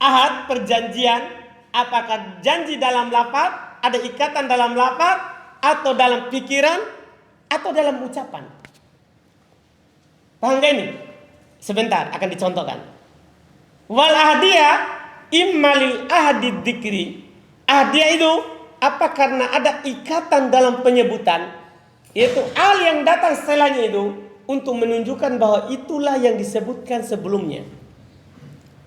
Speaker 1: ahad, perjanjian. Apakah janji dalam lafaz, ada ikatan dalam lafaz, atau dalam pikiran, atau dalam ucapan. Paham gak ini? Sebentar akan dicontohkan. Wal ahdiyah immalil ahdi dzikri. Ahdiyah itu apa? Karena ada ikatan dalam penyebutan, yaitu al yang datang setelahnya itu untuk menunjukkan bahwa itulah yang disebutkan sebelumnya.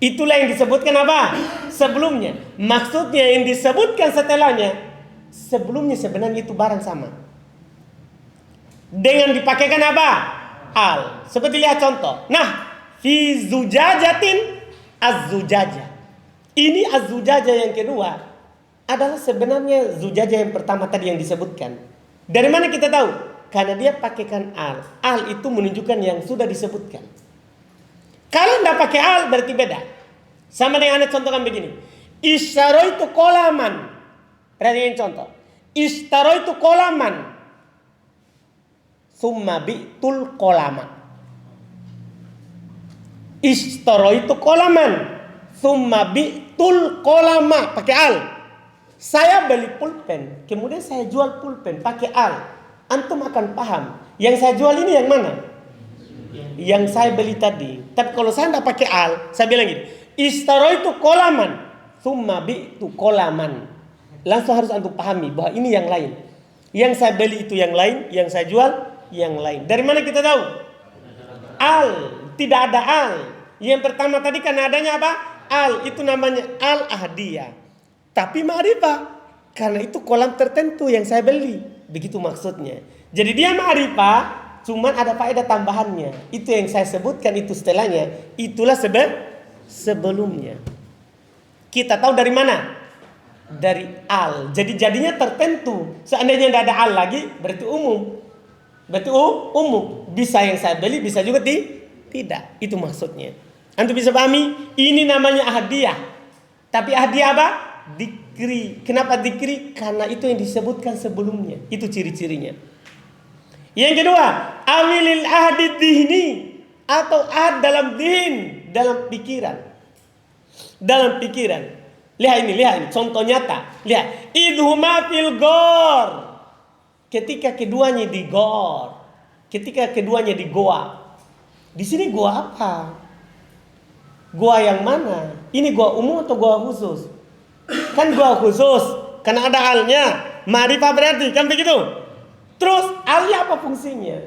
Speaker 1: Itulah yang disebutkan apa? Sebelumnya. Maksudnya yang disebutkan setelahnya, sebelumnya sebenarnya itu barang sama. Dengan dipakaikan apa? Al. Seperti lihat contoh. Nah, fi zujajatin az-zujajah. Ini az-zujajah yang kedua adalah sebenarnya zujajah yang pertama tadi yang disebutkan. Dari mana kita tahu? Karena dia pakaikan al. Al itu menunjukkan yang sudah disebutkan. Kalau tidak pakai al berarti beda. Sama dengan anda contohkan begini. Istaraitu kolaman. Perhatikan contoh. Istaraitu kolaman. Summa bi'tul kolama. Istaraitu kolaman. Summa bi'tul kolama. Pakai al. Saya beli pulpen. Kemudian saya jual pulpen. Pakai al. Antum akan paham. Yang saya jual ini yang mana? Yang saya beli tadi. Tapi kalau saya tidak pakai al, saya bilang gini, istaraitu kolaman, summa bi'tu kolaman. Langsung harus antum pahami bahwa ini yang lain. Yang saya beli itu yang lain, yang saya jual yang lain. Dari mana kita tahu? Al, tidak ada al. Yang pertama tadi kan adanya apa? Al, itu namanya al ahdiyah. Tapi ma'rifah, karena itu kolam tertentu yang saya beli. Begitu maksudnya. Jadi dia ma'rifah, cuman ada faedah tambahannya. Itu yang saya sebutkan itu setelahnya. Itulah sebelumnya. Kita tahu dari mana? Dari al. Jadi jadinya tertentu. Seandainya tidak ada al lagi, berarti umum. Berarti umum. Bisa yang saya beli, bisa juga tidak. Itu maksudnya. Antum bisa pahami? Ini namanya ahadiyah. Tapi ahadiyah apa? Dikri. Kenapa dikri? Karena itu yang disebutkan sebelumnya. Itu ciri-cirinya. Yang kedua, awilil ahdi dihni, atau ahad dalam din, dalam pikiran. Dalam pikiran. Lihat ini. Contoh nyata. Lihat. Idhuma fil gor. Ketika keduanya di gor. Ketika keduanya di goa. Di sini goa apa? Goa yang mana? Ini goa umum atau goa khusus? Kan goa khusus. Karena ada halnya. Ma'rifah berarti. Kan begitu? Terus alnya apa fungsinya?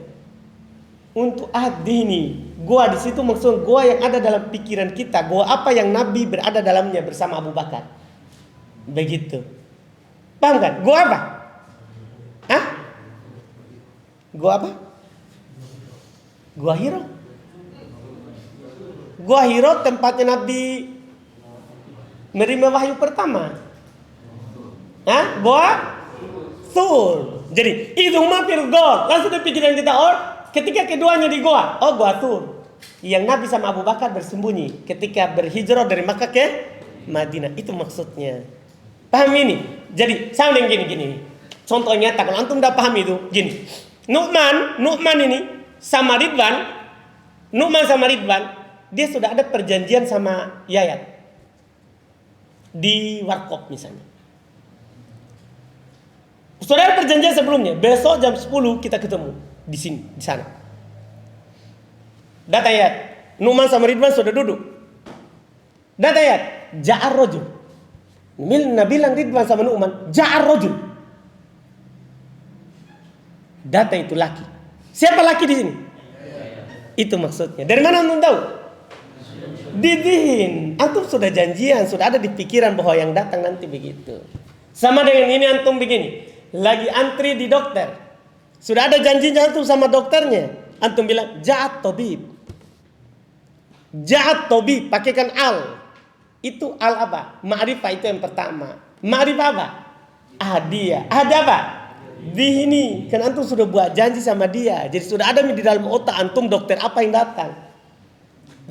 Speaker 1: Untuk ahdi ini. Goa di situ maksud goa yang ada dalam pikiran kita. Goa apa yang Nabi berada dalamnya bersama Abu Bakar. Begitu. Paham kan? Goa apa? Hah? Goa apa? Goa Hiro. Goa Hiro tempatnya Nabi menerima wahyu pertama. Hah? Goa Sur. Jadi itu mampir gor. Langsung di pikiran kita, ketika keduanya di goa, goa Tur. Yang Nabi sama Abu Bakar bersembunyi ketika berhijrah dari Makkah ke Madinah. Itu maksudnya. Paham ini? Jadi sama dengan gini. Contohnya, kalau antum udah paham itu, gini. Nu'man ini sama Ridwan, dia sudah ada perjanjian sama Yayat di Warkop misalnya. Sudah ada perjanjian sebelumnya. Besok jam 10 kita ketemu di sini, di sana. Data ayat. Nu'man sama Ridwan sudah duduk. Data ayat. Ja'ar rajul. Nabi bilang Ridwan sama Nu'man, Ja'ar rajul. Data itu laki. Siapa laki di sini? Itu maksudnya. Dari mana antum tahu? Didihin. Antum sudah janjian, sudah ada di pikiran bahwa yang datang nanti begitu. Sama dengan ini antum begini. Lagi antri di dokter. Sudah ada janjinya antum sama dokternya. Antum bilang, Ja'at tabib. Ja'at tabib, pakaikan al. Itu al apa? Ma'rifah itu yang pertama. Ma'rifah apa? Ahadiyah. Ahad apa? Dihini. Kan antum sudah buat janji sama dia. Jadi sudah ada di dalam otak antum dokter apa yang datang.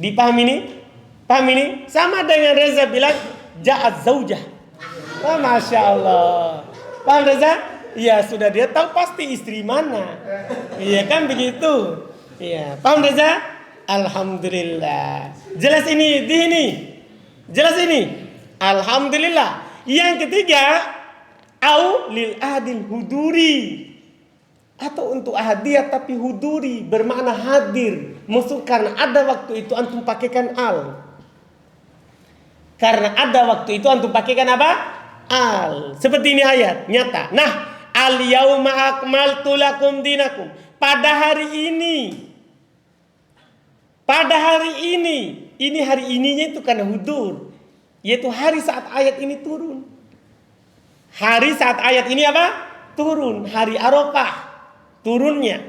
Speaker 1: Dipahami ini? Paham ini? Sama dengan Reza bilang, Ja'at zaujah. Masya Allah. Paham Reza? Iya, sudah dia tahu pasti istri mana. Iya kan begitu. Iya, paham Reza? Alhamdulillah. Jelas ini, dihini. Jelas ini. Alhamdulillah. Yang ketiga, au lil adil huduri. Atau untuk ahadiyah tapi huduri, bermakna hadir. Maksud karena ada waktu itu antum pakaikan al. Karena ada waktu itu antum pakaikan apa? Al. Seperti ini ayat nyata. Nah, al yauma akmaltu lakum dinakum. Pada hari ini, ini hari ininya itu karena hudur, yaitu hari saat ayat ini turun. Hari saat ayat ini apa? Turun. Hari Arafah turunnya.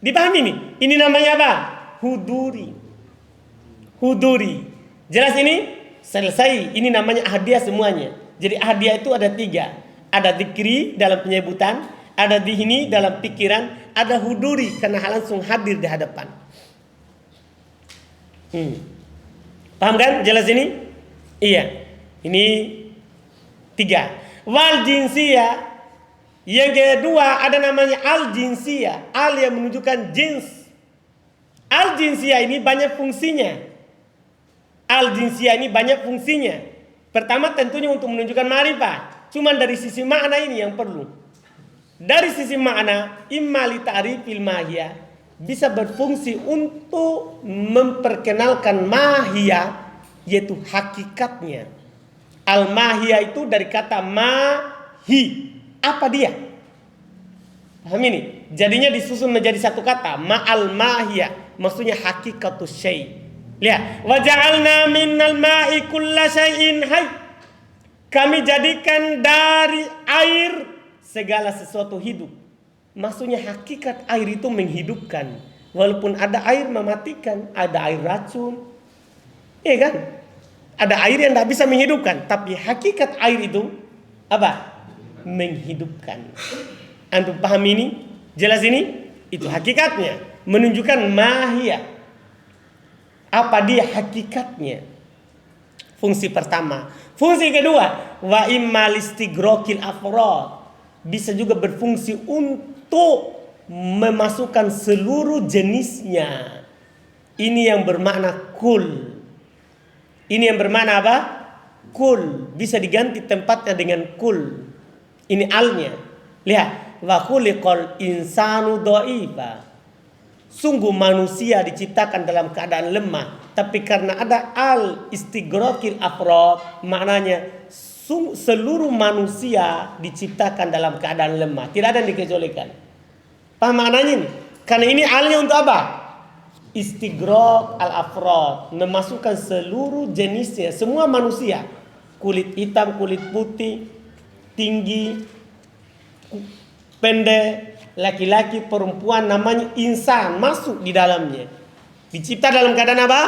Speaker 1: Dipahami ini? Ini namanya apa? Huduri. Jelas ini? Selesai. Ini namanya ahadiyah semuanya. Jadi ahadiyah itu ada 3. Ada dikri dalam penyebutan, ada dihini dalam pikiran, ada huduri karena langsung hadir di hadapan. Paham kan? Jelas ini? Iya. Ini 3. Wal jinsiyah. Yang kedua ada namanya al jinsiyah. Al yang menunjukkan jins. Al jinsiyah ini banyak fungsinya. Pertama tentunya untuk menunjukkan ma'rifah. Cuman dari sisi makna ini yang perlu. Dari sisi makna, imma li ta'rifil mahiyah, bisa berfungsi untuk memperkenalkan mahiyah, yaitu hakikatnya. Al-mahiyah itu dari kata mahi. Apa dia? Paham ini? Jadinya disusun menjadi satu kata, ma'al mahiyah. Maksudnya hakikatus syai'. Lihat, wa ja'alna minnal ma'i kulla syai'in hayy. Kami jadikan dari air segala sesuatu hidup. Maksudnya hakikat air itu menghidupkan. Walaupun ada air mematikan, ada air racun, Iya kan? Ada air yang tidak bisa menghidupkan, tapi hakikat air itu apa? Menghidupkan. Antum paham ini? Jelas ini? Itu hakikatnya. Menunjukkan mahiyah. Apa dia hakikatnya? Fungsi pertama. Fungsi kedua, wa immal istigrokil afrod. Bisa juga berfungsi untuk memasukkan seluruh jenisnya. Ini yang bermakna kul. Ini yang bermakna apa? Kul. Bisa diganti tempatnya dengan kul. Ini alnya. Lihat, wa khuliqal insanu dha'ifa. Sungguh manusia diciptakan dalam keadaan lemah, tapi karena ada al istighraqil afrad, maknanya seluruh manusia diciptakan dalam keadaan lemah, tidak ada yang dikecualikan. Paham maknanya ini? Karena ini alnya untuk apa? Istighraq al afrad, memasukkan seluruh jenisnya, semua manusia, kulit hitam, kulit putih, tinggi, pendek, laki-laki, perempuan, namanya insan, masuk di dalamnya. Dicipta dalam keadaan apa?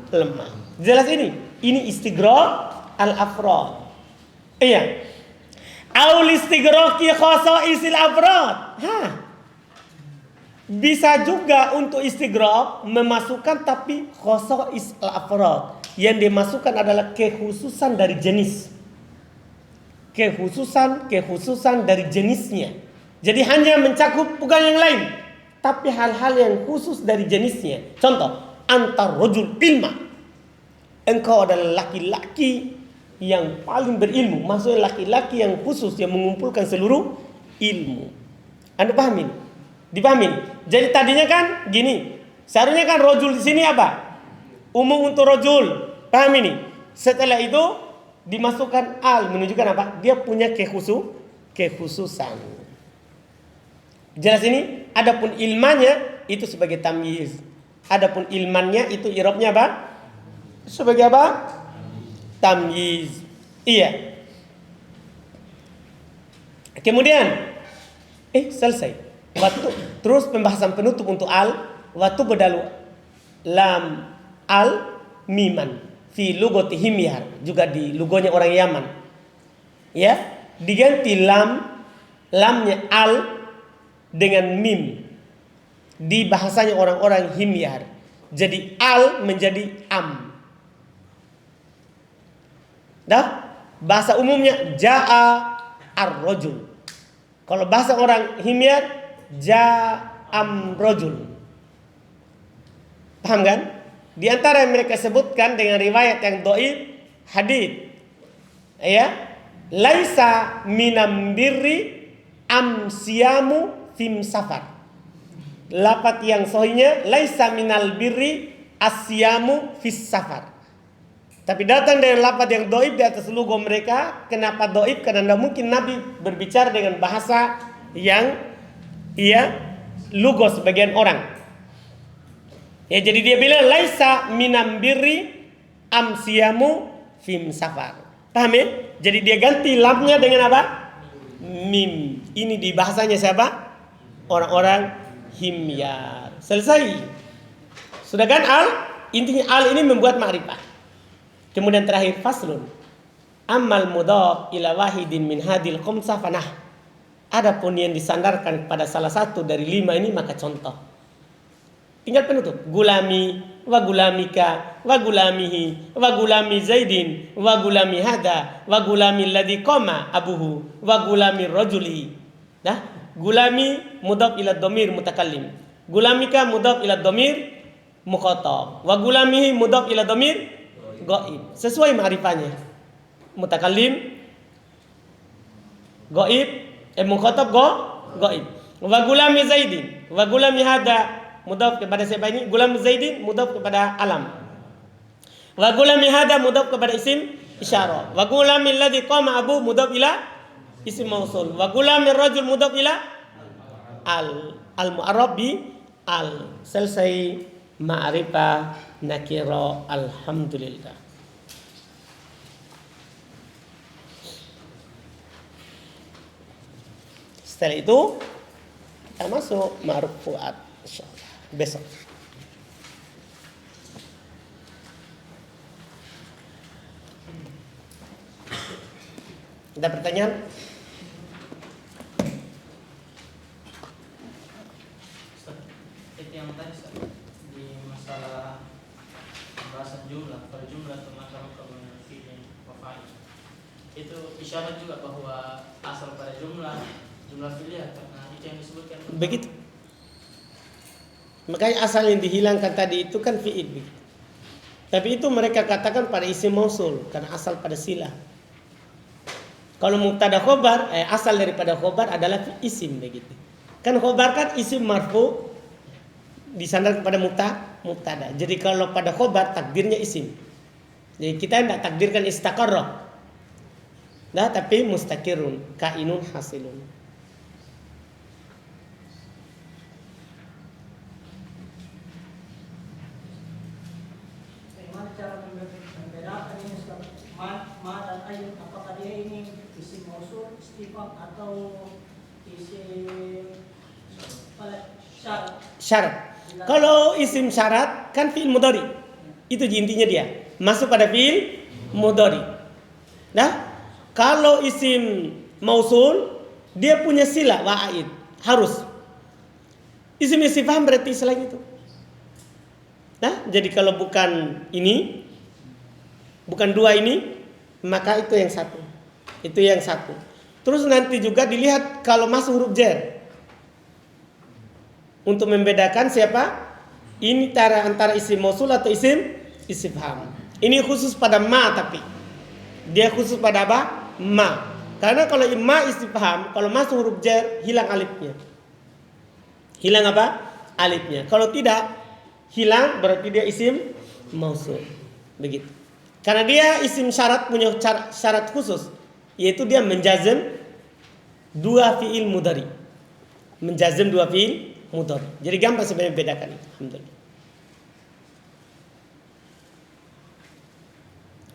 Speaker 1: Lemah. Jelas ini? Ini istighraq al-afrad. Iya. Aul istighraqi khasaisil afrad. Bisa juga untuk istighraq memasukkan tapi khasais al-afrad. Yang dimasukkan adalah kekhususan dari jenis. Kekhususan dari jenisnya. Jadi hanya mencakup bukan yang lain, tapi hal-hal yang khusus dari jenisnya. Contoh, antar rajul ilma. Engkau adalah laki-laki yang paling berilmu. Maksudnya laki-laki yang khusus yang mengumpulkan seluruh ilmu. Anda paham ini? Dipahami? Jadi tadinya kan gini. Seharusnya kan rajul di sini apa? Umum untuk rajul. Paham ini? Setelah itu dimasukkan al, menunjukkan apa? Dia punya kekhususan. Jelas ini? Adapun ilmannya itu sebagai tamyiz. Adapun ilmannya itu i'rabnya apa? Sebagai apa? Tamyiz. Iya. Kemudian selesai. Waktu terus pembahasan penutup untuk al, waktu bedalu lam al miman fi lugati himyar, juga di logonya orang Yaman. Ya, diganti lamnya al dengan mim di bahasanya orang-orang himyar. Jadi al menjadi am. Dah, bahasa umumnya jaa ar-rajul. Kalau bahasa orang himyar ja'am rajul. Paham kan? Di antara yang mereka sebutkan dengan riwayat yang dhaif hadits, ya, laisa minam birri am siyamu fim safar. Lafaz yang sahihnya laisa minal birri asyamu fis safar. Tapi datang dengan lafaz yang dhaif di atas logo mereka. Kenapa dhaif? Karena tidak mungkin Nabi berbicara dengan bahasa yang logo sebagian orang. Ya, jadi dia bilang laisa minam birri am siyamu fim safar. Paham ya? Jadi dia ganti lamnya dengan apa? Mim. Ini di bahasanya siapa? Orang-orang himyar. Selesai. Sudah kan al? Intinya al ini membuat ma'rifah. Kemudian terakhir faslun. Ammal mudhaf ila wahidin min hadil khamsah fanah. Adapun yang disandarkan pada salah satu dari 5 ini maka contoh. Tinggal penutup. Gulami wa gulamika wa gulamihi wa gulami Zaidin wa gulami hada wa gulami alladhi qama abuhu wa gulami rajuli. Dah? Gulami mudhaf ila dhamir mutakallim. Gulamika mudhaf ila dhamir mukhatab. Wa gulamihi mudhaf ila dhamir ghaib. Sesuai ma'rifahnya. Mutakallim ghaib, mukhatab ghaib. Wa gulami Zaidin, wa gulami hada mudhaf kepada siapa ini? Gulam Zaidin mudhaf kepada alam. Wa gulami hada mudhaf kepada isim isyarah. Wa gulami alladhi qama abu mudhaf ila isim mausul. Wa gulamir rajul mudhaf ila al mu'arrab bi al. Selesai ma'rifah nakira. Alhamdulillah. Setelah itu kita masuk marfu'at insyaallah besok. Ada pertanyaan?
Speaker 2: Itu yang tadi di masalah pembahasan jumlah, pada jumlah atau masalah kemudian pemain. Itu isyarat juga bahwa asal pada jumlah filia, karena itu yang disebutkan.
Speaker 1: Begitu. Makanya asal yang dihilangkan tadi itu kan fi'il begitu. Tapi itu mereka katakan pada isim mausul karena asal pada sila. Kalau mubtada khobar, asal daripada khobar adalah isim begitu. Kan khobar kan isim marfu disandar kepada mubtada. Jadi kalau pada khobar takdirnya isim. Jadi kita tidak takdirkan istaqarra. Nah, tapi mustaqirun, kainun hasilun.
Speaker 3: Bagaimana cara membedakan ini ma dan ayun? Apakah dia ini isim mausul, istifham atau isim syarat?
Speaker 1: Syarat. Kalau isim syarat kan fi'il mudhari. Itu intinya dia. Masuk pada fi'il mudhari. Nah, kalau isim mausul dia punya sila wa'id, harus. Isim istifham berarti selain itu. Nah, jadi kalau bukan ini, bukan dua ini, maka itu yang satu. Itu yang satu. Terus nanti juga dilihat kalau masuk huruf jar. Untuk membedakan siapa? Ini antara isim mausul atau isim istifham. Ini khusus pada ma tapi. Dia khusus pada apa? Ma. Karena kalau ma istifham, kalau masuk huruf jar hilang alifnya. Hilang apa? Alifnya. Kalau tidak hilang berarti dia isim mausul. Begitu. Karena dia isim syarat punya syarat khusus, yaitu dia menjazm dua fi'il mudhari. Menjazm dua fi'il mudhari. Jadi gampang sebenarnya bedakan. Alhamdulillah.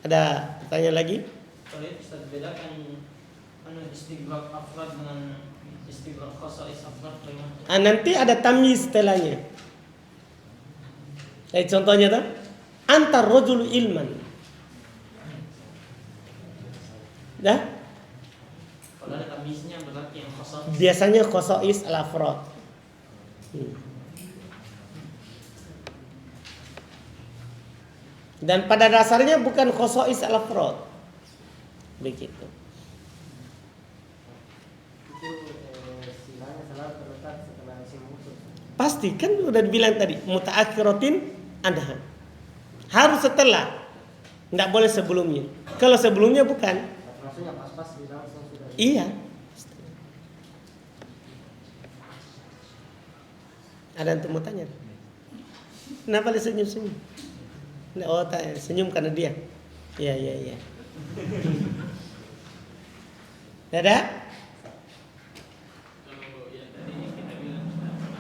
Speaker 1: Ada pertanyaan lagi?
Speaker 2: Kalau itu bisa dibedakan mana istighraq afrad dengan istighraq khasa'is afrad bagaimana?
Speaker 1: Nanti ada tamyiz setelahnya. Contohnya tuh antar rajul ilman. Dah?
Speaker 2: Kalau ada tamyiznya berarti yang khasa'is.
Speaker 1: Biasanya khasa'is al-afrad. Dan pada dasarnya bukan khasa'is al-afrad. Begitu.
Speaker 4: Itu silanya selalu terletak setelah isim mausul.
Speaker 1: Pasti kan udah dibilang tadi mutaakhiratin anha. Harus setelah. Enggak boleh sebelumnya. Kalau sebelumnya bukan.
Speaker 4: Maksudnya pas-pas di langsung sudah.
Speaker 1: Iya. Ada yang mau tanya? Kenapa dia senyum-senyum? Oh, senyum karena dia. Iya. Ada?
Speaker 2: Kalau yang tadi kita bilang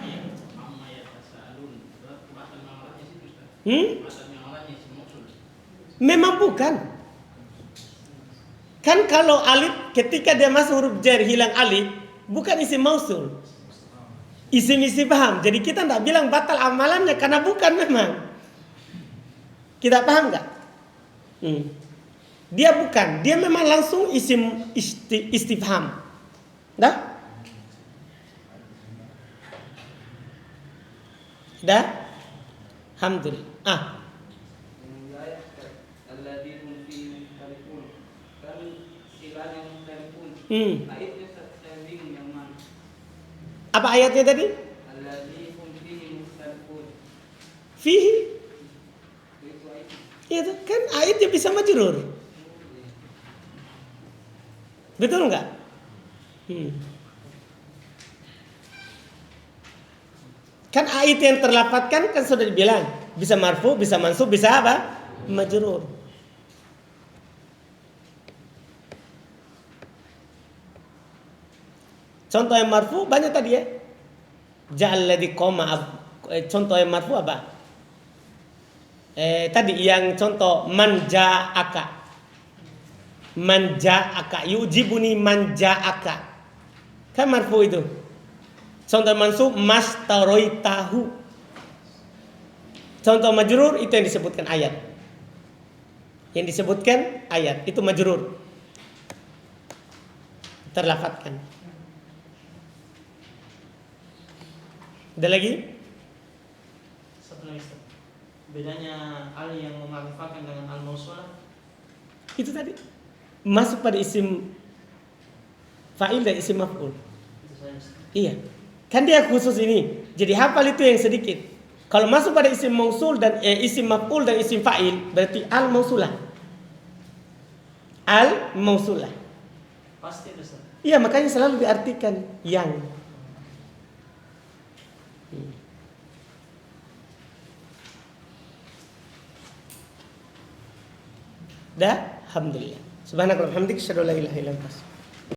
Speaker 2: ayat amma ya tasalun, bahasa mengarahnya situ Ustaz. Bahasa mengarahnya isim mausul.
Speaker 1: Memang bukan. Kan kalau alif ketika dia masuk huruf jar hilang alif, bukan isim mausul. Isim istifham. Jadi kita tidak bilang batal amalannya karena bukan memang. Kita paham nggak? Dia bukan. Dia memang langsung isim istifham. Dah? Dah? Alhamdulillah.
Speaker 5: Alladzina fi mukhtalifun. Kan silanya mukhtalifun. Ayatnya saya bingung yang mana.
Speaker 1: Apa ayatnya tadi?
Speaker 5: Alladzina fihi mukhtalifun.
Speaker 1: Fihi.
Speaker 5: Itu ayat.
Speaker 1: Itu kan ayatnya bisa majrur. Betul enggak? Kan ayat yang terlafadzkan kan sudah dibilang bisa marfu, bisa mansub, bisa apa? Majrur. Contoh yang marfu banyak tadi ya. Ja'al ladzi qama. Contoh yang marfu apa? Tadi yang contoh man ja'aka. Man ja'aka yujibuni man ja'aka. Kan marfu itu. Contoh mansub mastaroitahu. Contoh majrur itu yang disebutkan ayat. Yang disebutkan ayat itu majrur. terlafadzkan. Ada lagi?
Speaker 2: Satu lagi Ustaz. Bedanya al yang memakrifatkan dengan al mausulah.
Speaker 1: Itu tadi masuk pada isim fa'il dan isim maf'ul.
Speaker 2: Itu saja Ustaz.
Speaker 1: Iya. Kan dia khusus ini. Jadi hafal itu yang sedikit. Kalau masuk pada isim mausul dan isim maf'ul dan isim fa'il berarti al mausulah. Al mausulah.
Speaker 2: Pasti itu Ustaz.
Speaker 1: Iya, makanya selalu diartikan yang. Dah, alhamdulillah. Subhanakallahumma wa bihamdika asyhadu an la ilaha illa anta